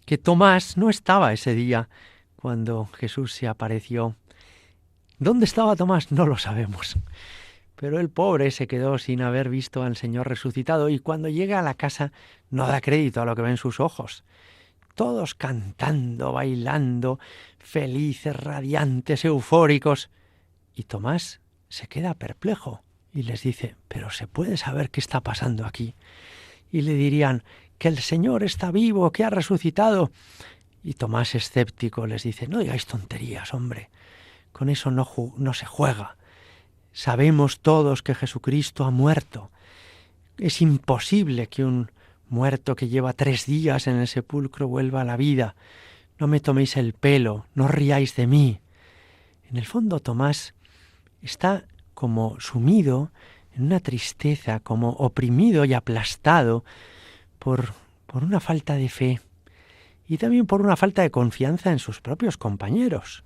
que Tomás no estaba ese día cuando Jesús se apareció. ¿Dónde estaba Tomás? No lo sabemos. Pero el pobre se quedó sin haber visto al Señor resucitado y cuando llega a la casa no da crédito a lo que ven sus ojos. Todos cantando, bailando, felices, radiantes, eufóricos. Y Tomás se queda perplejo y les dice, ¿pero se puede saber qué está pasando aquí? Y le dirían, que el Señor está vivo, que ha resucitado. Y Tomás, escéptico, les dice, no digáis tonterías, hombre, con eso no se juega. Sabemos todos que Jesucristo ha muerto. Es imposible que un muerto que lleva 3 días en el sepulcro vuelva a la vida. No me toméis el pelo, no riáis de mí. En el fondo, Tomás está como sumido en una tristeza, como oprimido y aplastado por una falta de fe y también por una falta de confianza en sus propios compañeros.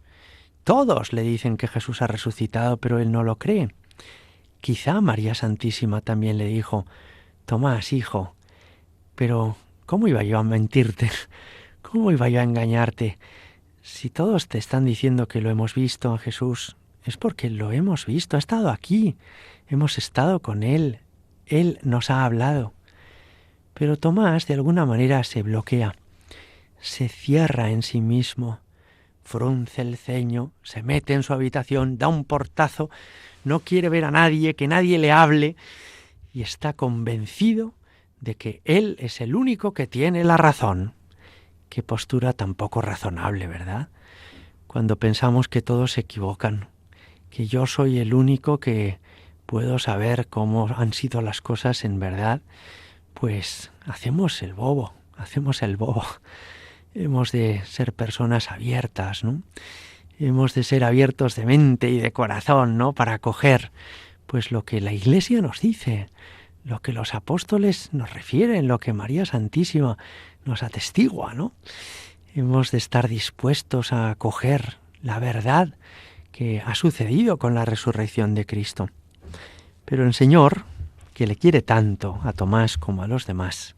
Todos le dicen que Jesús ha resucitado, pero él no lo cree. Quizá María Santísima también le dijo, Tomás, hijo, pero ¿cómo iba yo a mentirte? ¿Cómo iba yo a engañarte? Si todos te están diciendo que lo hemos visto a Jesús, es porque lo hemos visto, ha estado aquí, hemos estado con Él, Él nos ha hablado. Pero Tomás de alguna manera se bloquea, se cierra en sí mismo, frunce el ceño, se mete en su habitación, da un portazo, no quiere ver a nadie, que nadie le hable, y está convencido de que él es el único que tiene la razón. Qué postura tan poco razonable, ¿verdad? Cuando pensamos que todos se equivocan, que yo soy el único que puedo saber cómo han sido las cosas en verdad, pues hacemos el bobo. Hemos de ser personas abiertas, ¿no? Hemos de ser abiertos de mente y de corazón, ¿no? Para acoger, pues lo que la Iglesia nos dice, lo que los apóstoles nos refieren, lo que María Santísima nos atestigua, ¿no? Hemos de estar dispuestos a acoger la verdad que ha sucedido con la resurrección de Cristo. Pero el Señor, que le quiere tanto a Tomás como a los demás,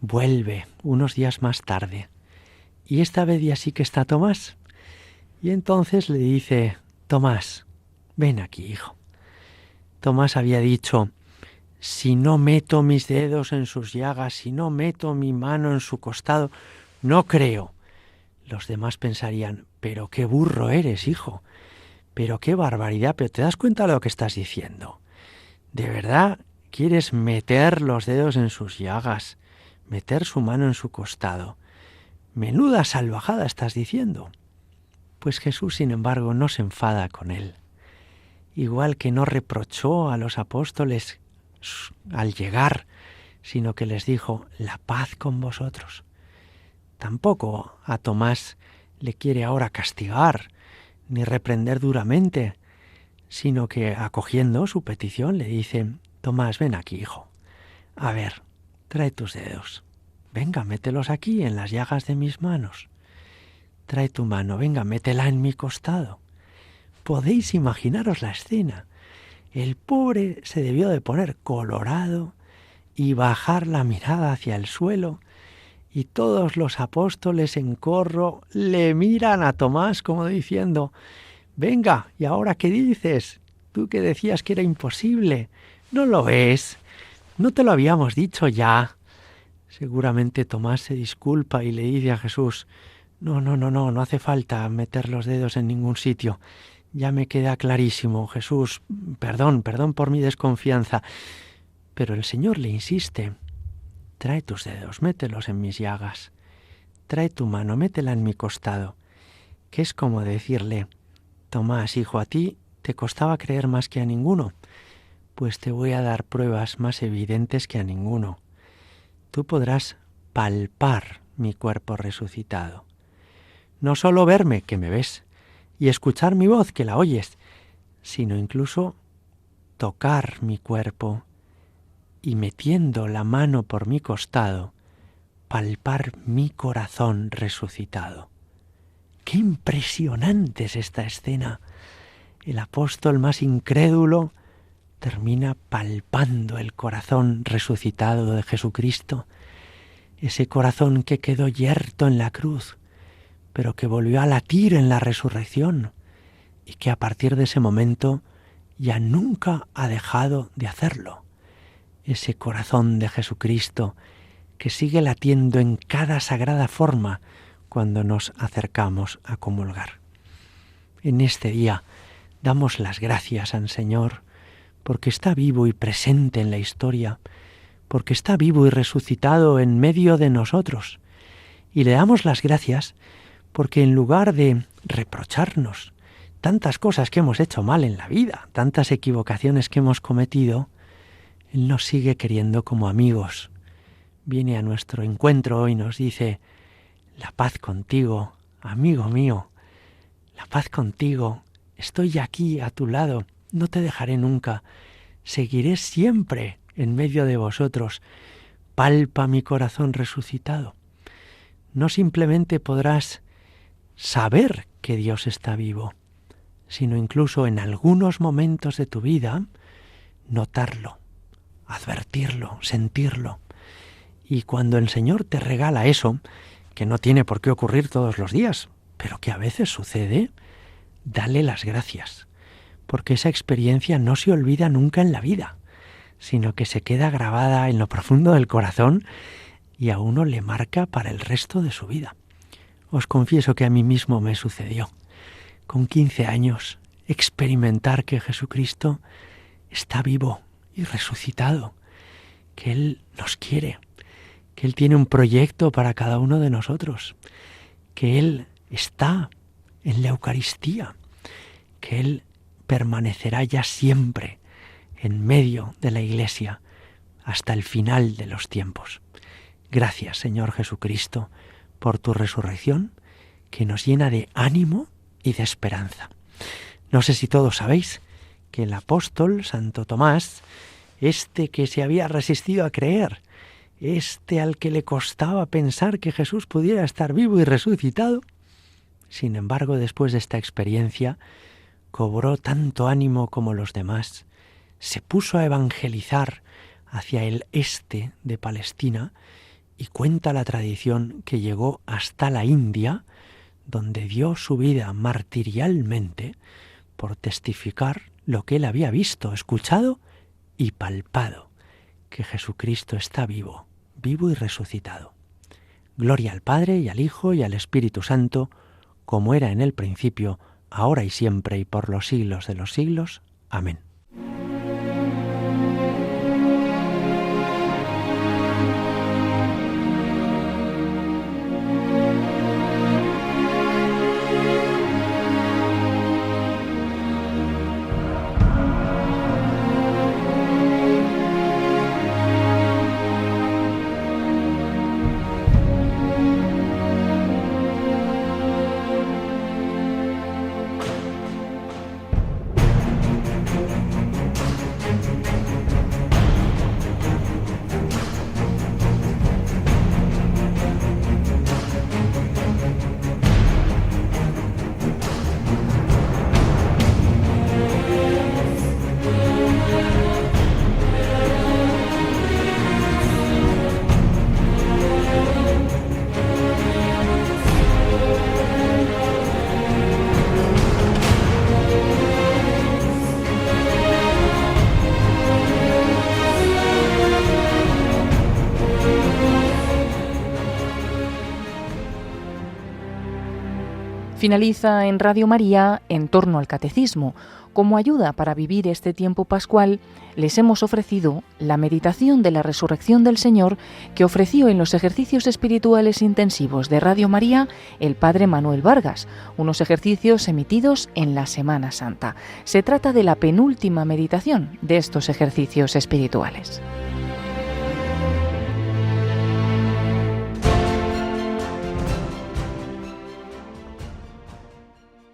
vuelve unos días más tarde. Y esta vez ya sí que está Tomás. Y entonces le dice, Tomás, ven aquí, hijo. Tomás había dicho, si no meto mis dedos en sus llagas, si no meto mi mano en su costado, no creo. Los demás pensarían, pero qué burro eres, hijo. Pero qué barbaridad, pero ¿te das cuenta de lo que estás diciendo? ¿De verdad quieres meter los dedos en sus llagas, meter su mano en su costado? Menuda salvajada estás diciendo. Pues Jesús, sin embargo, no se enfada con él. Igual que no reprochó a los apóstoles al llegar, sino que les dijo, la paz con vosotros. Tampoco a Tomás le quiere ahora castigar, ni reprender duramente, sino que acogiendo su petición le dice, Tomás, ven aquí, hijo. A ver, trae tus dedos. Venga, mételos aquí en las llagas de mis manos. trae tu mano, venga, métela en mi costado. Podéis imaginaros la escena. El pobre se debió de poner colorado y bajar la mirada hacia el suelo, y todos los apóstoles en corro le miran a Tomás como diciendo: venga, ¿y ahora qué dices? Tú que decías que era imposible, ¿no lo ves? ¿No te lo habíamos dicho ya? Seguramente Tomás se disculpa y le dice a Jesús: no hace falta meter los dedos en ningún sitio. Ya me queda clarísimo, Jesús, perdón por mi desconfianza. Pero el Señor le insiste: trae tus dedos, mételos en mis llagas. Trae tu mano, métela en mi costado. Que es como decirle: Tomás, hijo, a ti te costaba creer más que a ninguno, pues te voy a dar pruebas más evidentes que a ninguno. Tú podrás palpar mi cuerpo resucitado. No solo verme, que me ves, y escuchar mi voz, que la oyes, sino incluso tocar mi cuerpo y, metiendo la mano por mi costado, palpar mi corazón resucitado. ¡Qué impresionante es esta escena! El apóstol más incrédulo termina palpando el corazón resucitado de Jesucristo, ese corazón que quedó yerto en la cruz, pero que volvió a latir en la resurrección, y que a partir de ese momento ya nunca ha dejado de hacerlo. Ese corazón de Jesucristo que sigue latiendo en cada sagrada forma cuando nos acercamos a comulgar. En este día damos las gracias al Señor porque está vivo y presente en la historia, porque está vivo y resucitado en medio de nosotros. Y le damos las gracias porque en lugar de reprocharnos tantas cosas que hemos hecho mal en la vida, tantas equivocaciones que hemos cometido, Él nos sigue queriendo como amigos. Viene a nuestro encuentro y nos dice: la paz contigo, amigo mío, la paz contigo, estoy aquí a tu lado, no te dejaré nunca, seguiré siempre en medio de vosotros, palpa mi corazón resucitado. No simplemente podrás saber que Dios está vivo, sino incluso en algunos momentos de tu vida notarlo, advertirlo, sentirlo. Y cuando el Señor te regala eso, que no tiene por qué ocurrir todos los días, pero que a veces sucede, dale las gracias, porque esa experiencia no se olvida nunca en la vida, sino que se queda grabada en lo profundo del corazón y a uno le marca para el resto de su vida. Os confieso que a mí mismo me sucedió. Con 15 años, experimentar que Jesucristo está vivo y resucitado, que Él nos quiere, que Él tiene un proyecto para cada uno de nosotros, que Él está en la Eucaristía, que Él permanecerá ya siempre en medio de la Iglesia hasta el final de los tiempos. Gracias, Señor Jesucristo, por tu resurrección, que nos llena de ánimo y de esperanza. No sé si todos sabéis que el apóstol Santo Tomás, este que se había resistido a creer, este al que le costaba pensar que Jesús pudiera estar vivo y resucitado, sin embargo, después de esta experiencia, cobró tanto ánimo como los demás, se puso a evangelizar hacia el este de Palestina y cuenta la tradición que llegó hasta la India, donde dio su vida martirialmente por testificar lo que él había visto, escuchado y palpado, que Jesucristo está vivo, vivo y resucitado. Gloria al Padre y al Hijo y al Espíritu Santo, como era en el principio, ahora y siempre y por los siglos de los siglos. Amén. Finaliza en Radio María En torno al Catecismo. Como ayuda para vivir este tiempo pascual, les hemos ofrecido la meditación de la resurrección del Señor que ofreció en los ejercicios espirituales intensivos de Radio María el Padre Manuel Vargas, unos ejercicios emitidos en la Semana Santa. Se trata de la penúltima meditación de estos ejercicios espirituales.